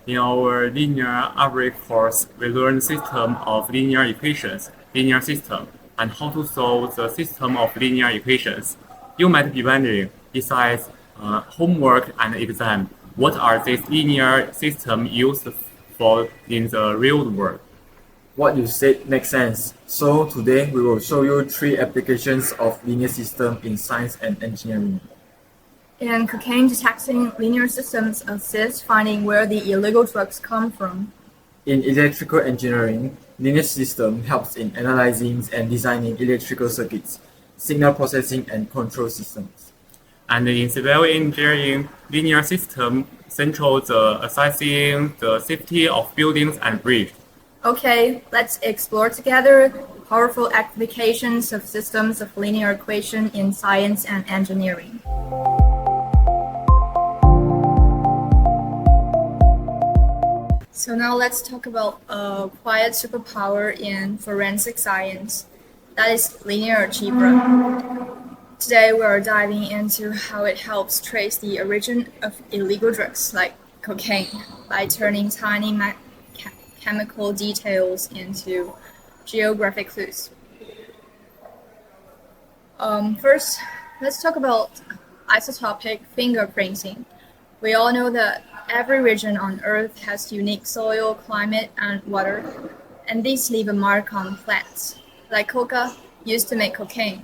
In our linear algebra course, we learned the system of linear equations, linear system, and how to solve the system of linear equations. You might be wondering, besides homework and exam, what are these linear systems used for in the real world? What you said makes sense. So today we will show you 3 applications of linear system in science and engineering. In cocaine detecting, linear systems assist finding where the illegal drugs come from. In electrical engineering, linear system helps in analyzing and designing electrical circuits, signal processing and control systems. And in civil engineering, linear system control the assessing the safety of buildings and bridges. Okay, let's explore together powerful applications of systems of linear equation in science and engineering. So now let's talk about a quiet superpower in forensic science, that is linear algebra. Today we are diving into how it helps trace the origin of illegal drugs like cocaine by turning tiny chemical details into geographic clues. First, let's talk about isotopic fingerprinting. We all know that every region on Earth has unique soil, climate, and water, and these leave a mark on plants, like coca used to make cocaine.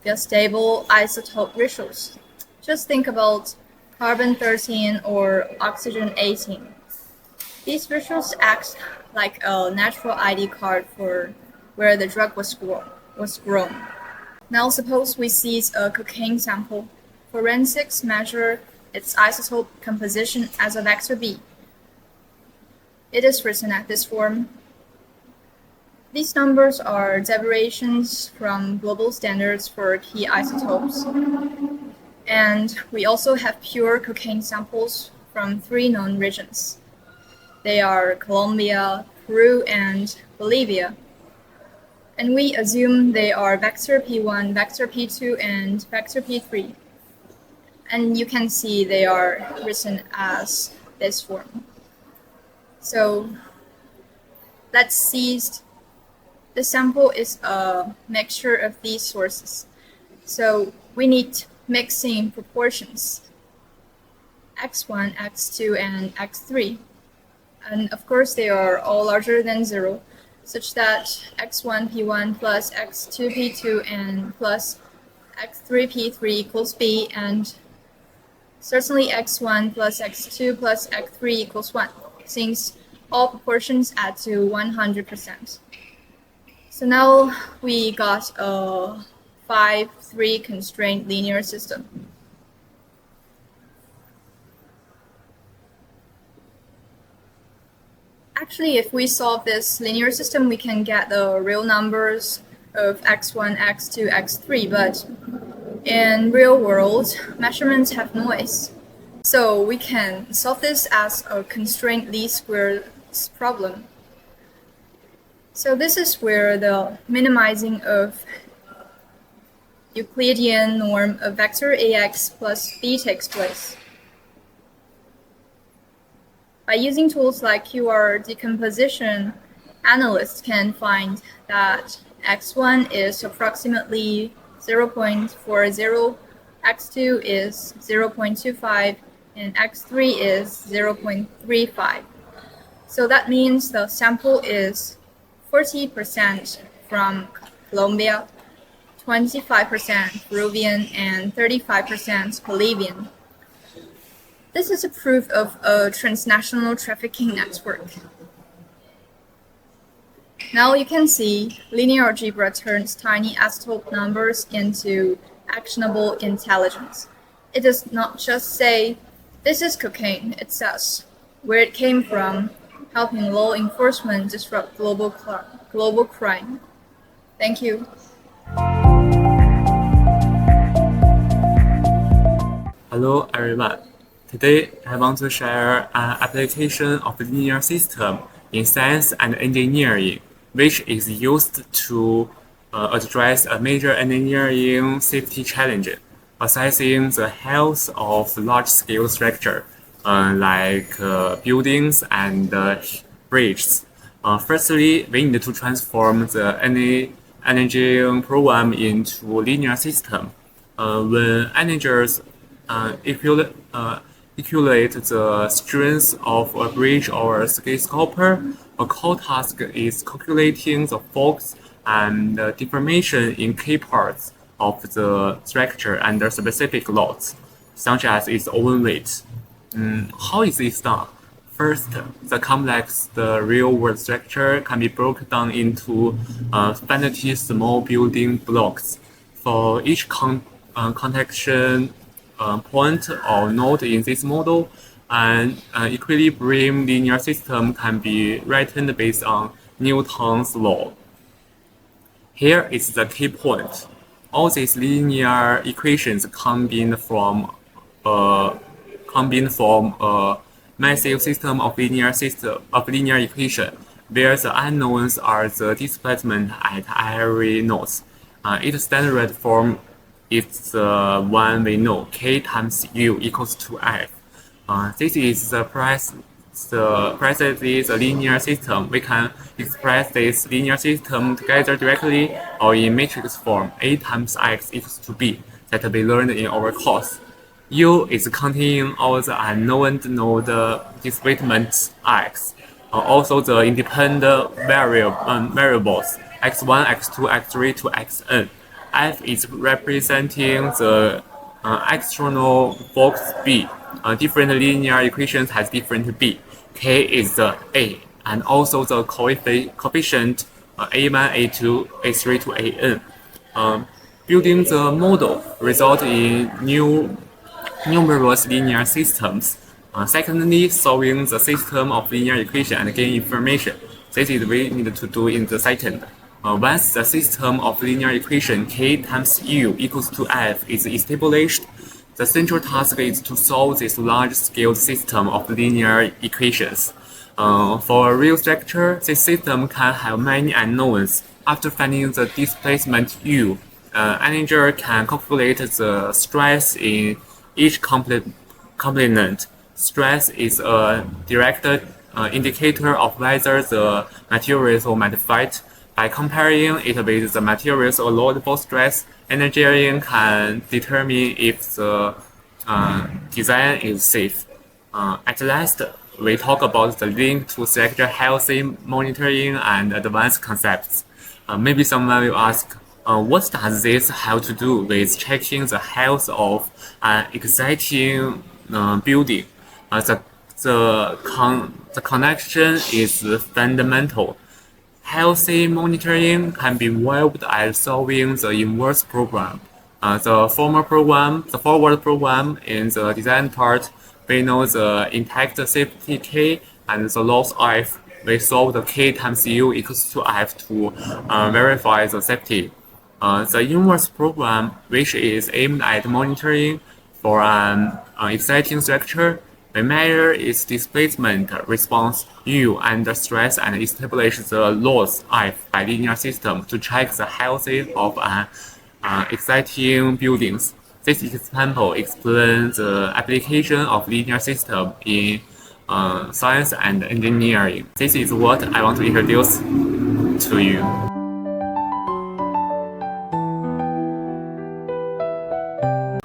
They're stable isotope ratios. Just think about carbon-13 or oxygen-18. These ratios act like a natural ID card for where the drug was grown. Now suppose we seize a cocaine sample. Forensics measure its isotope composition as a vector B. It is written at this form. These numbers are deviations from global standards for key isotopes. And we also have pure cocaine samples from 3 known regions. They are Colombia, Peru, and Bolivia. And we assume they are vector P1, vector P2, and vector P3. And you can see they are written as this form. So let's seize. The sample is a mixture of these sources. So we need mixing proportions, x1, x2, and x3. And of course, they are all larger than 0, such that x1p1 plus x2p2 and plus x3p3 equals b, and certainly x1 plus x2 plus x3 equals 1, since all proportions add to 100%. So now we got a 5-3 constraint linear system. Actually, if we solve this linear system, we can get the real numbers of x1, x2, x3, but in real world, measurements have noise. So we can solve this as a constraint least squares problem. So this is where the minimizing of Euclidean norm of vector ax plus b takes place. By using tools like QR decomposition, analysts can find that x1 is approximately 0.40, x2 is 0.25, and x3 is 0.35. So that means the sample is 40% from Colombia, 25% Peruvian, and 35% Bolivian. This is a proof of a transnational trafficking network. Now you can see linear algebra turns tiny isotope numbers into actionable intelligence. It does not just say, this is cocaine, it says where it came from, helping law enforcement disrupt global crime. Thank you. Hello everyone. Today I want to share an application of linear system in science and engineering, which is used to address a major engineering safety challenge, assessing the health of large-scale structure. like buildings and bridges. Firstly, we need to transform the energy program into linear system. When managers evaluate the strength of a bridge or a skyscraper, a core task is calculating the force and deformation in key parts of the structure under specific loads, such as its own weight. How is this done? First, the complex, the real-world structure can be broken down into finitely small building blocks. For each connection point or node in this model, an equilibrium linear system can be written based on Newton's law. Here is the key point. All these linear equations combine from a massive system of linear equation, where the unknowns are the displacement at every node. Its standard form is the one we know, k times u equals to f. This is the precisely the linear system. We can express this linear system together directly or in matrix form, a times x equals to b, that we learned in our course. U is containing all the unknown node displacement x, also the independent variables x1, x2, x3 to xn. F is representing the external box B. Different linear equations has different B. K is the A, and also the coefficient A1, A2, A3 to AN. Building the model result in numerous linear systems. Secondly, solving the system of linear equation and gain information. This is we need to do in the second. Once the system of linear equation k times u equals to f is established, the central task is to solve this large-scale system of linear equations. For a real structure, this system can have many unknowns. After finding the displacement u, manager can calculate the stress in each component. Stress is a direct indicator of whether the materials will modified. By comparing it with the materials allowed for stress, engineering can determine if the design is safe. At last, we talk about the link to structure healthy monitoring and advanced concepts. Maybe someone will ask, what does this have to do with checking the health of an existing building? The connection is fundamental. Healthy monitoring can be involved at solving the inverse program. The forward program in the design part, we know the intact safety K and the loss F. We solve the K times U equals to F to verify the safety. The inverse program, which is aimed at monitoring for an exciting structure, we measure its displacement response U under stress and establish the loss F by linear system to check the health of an exciting buildings. This example explains the application of linear system in science and engineering. This is what I want to introduce to you.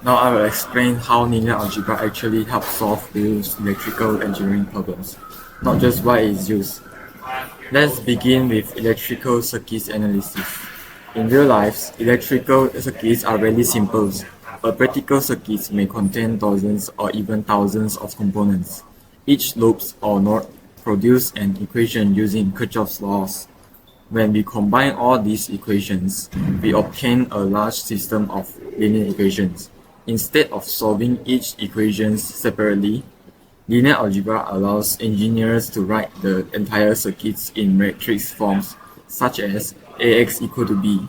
Now I will explain how linear algebra actually helps solve real electrical engineering problems, not just why it is used. Let's begin with electrical circuits analysis. In real life, electrical circuits are really simple, but practical circuits may contain dozens or even thousands of components. Each loop or node produces an equation using Kirchhoff's laws. When we combine all these equations, we obtain a large system of linear equations. Instead of solving each equation separately, linear algebra allows engineers to write the entire circuits in matrix forms, such as AX equal to B.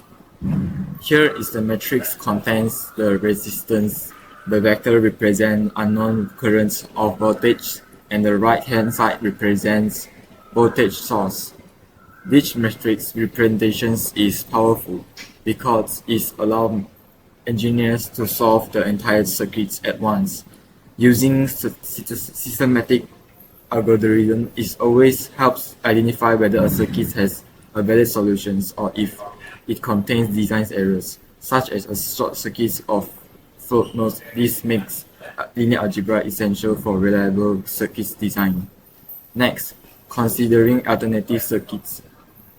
Here is the matrix contains the resistance. The vector represents unknown currents of voltage, and the right-hand side represents voltage source. This matrix representation is powerful because it allows engineers to solve the entire circuits at once. Using systematic algorithm always helps identify whether a circuit has a valid solutions or if it contains design errors, such as a short circuit of float nodes. This makes linear algebra essential for reliable circuit design. Next, considering alternative circuits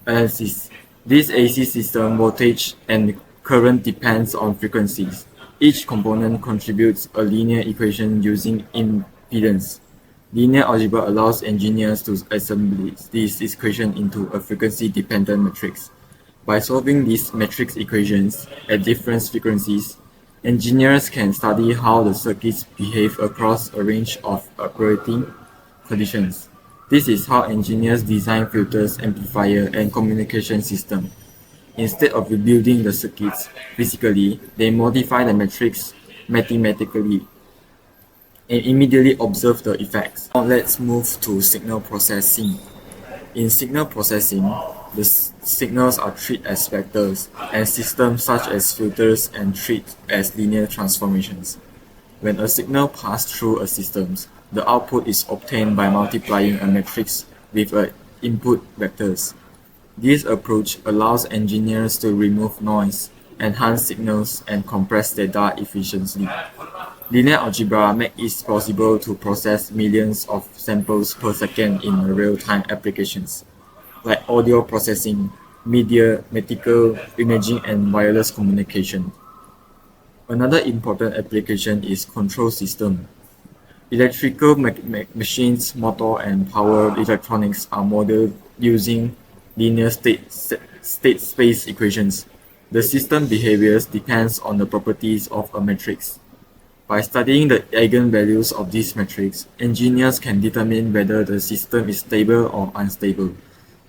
analysis. This AC system voltage and current depends on frequencies. Each component contributes a linear equation using impedance. Linear algebra allows engineers to assemble this equation into a frequency-dependent matrix. By solving these matrix equations at different frequencies, engineers can study how the circuits behave across a range of operating conditions. This is how engineers design filters, amplifier, and communication systems. Instead of rebuilding the circuits physically, they modify the matrix mathematically and immediately observe the effects. Now let's move to signal processing. In signal processing, the signals are treated as vectors, and systems such as filters are treated as linear transformations. When a signal passes through a system, the output is obtained by multiplying a matrix with input vectors. This approach allows engineers to remove noise, enhance signals, and compress data efficiently. Linear algebra makes it possible to process millions of samples per second in real-time applications, like audio processing, media, medical imaging, and wireless communication. Another important application is control system. Electrical machines, motor, and power electronics are modeled using linear state space equations. The system behavior depends on the properties of a matrix. By studying the eigenvalues of this matrix, engineers can determine whether the system is stable or unstable.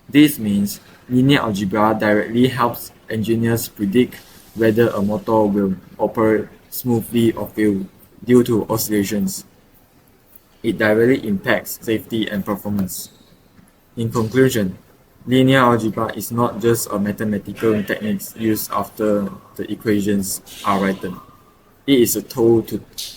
This means linear algebra directly helps engineers predict whether a motor will operate smoothly or fail due to oscillations. It directly impacts safety and performance. In conclusion, linear algebra is not just a mathematical technique used after the equations are written. It is a tool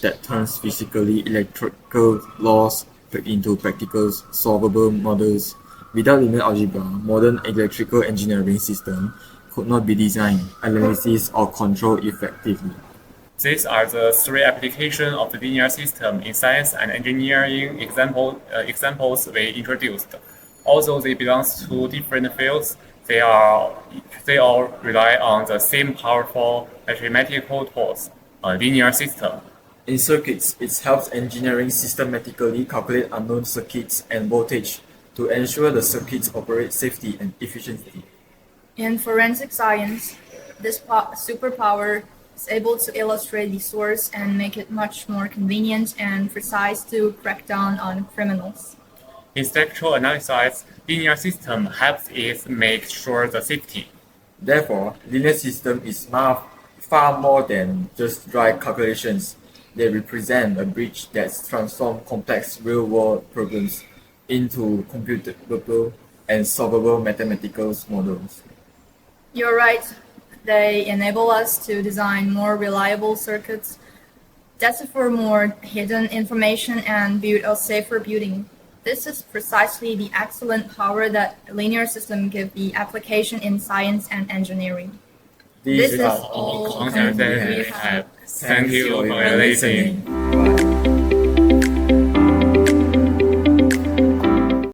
that turns physically electrical laws into practical solvable models. Without linear algebra, modern electrical engineering systems could not be designed, analyzed, or controlled effectively. These are the three applications of the linear system in science and engineering examples we introduced. Although they belong to different fields, they all rely on the same powerful mathematical tools, a linear system. In circuits, it helps engineering systematically calculate unknown circuits and voltage to ensure the circuits operate safely and efficiently. In forensic science, this superpower is able to illustrate the source and make it much more convenient and precise to crack down on criminals. In structural analysis, linear system helps it make sure the safety. Therefore, linear system is far more than just dry calculations. They represent a bridge that transforms complex real-world problems into computable and solvable mathematical models. You're right. They enable us to design more reliable circuits, decipher more hidden information, and build a safer building. This is precisely the excellent power that linear systems give the application in science and engineering. This is all content that we have. Thank you for listening.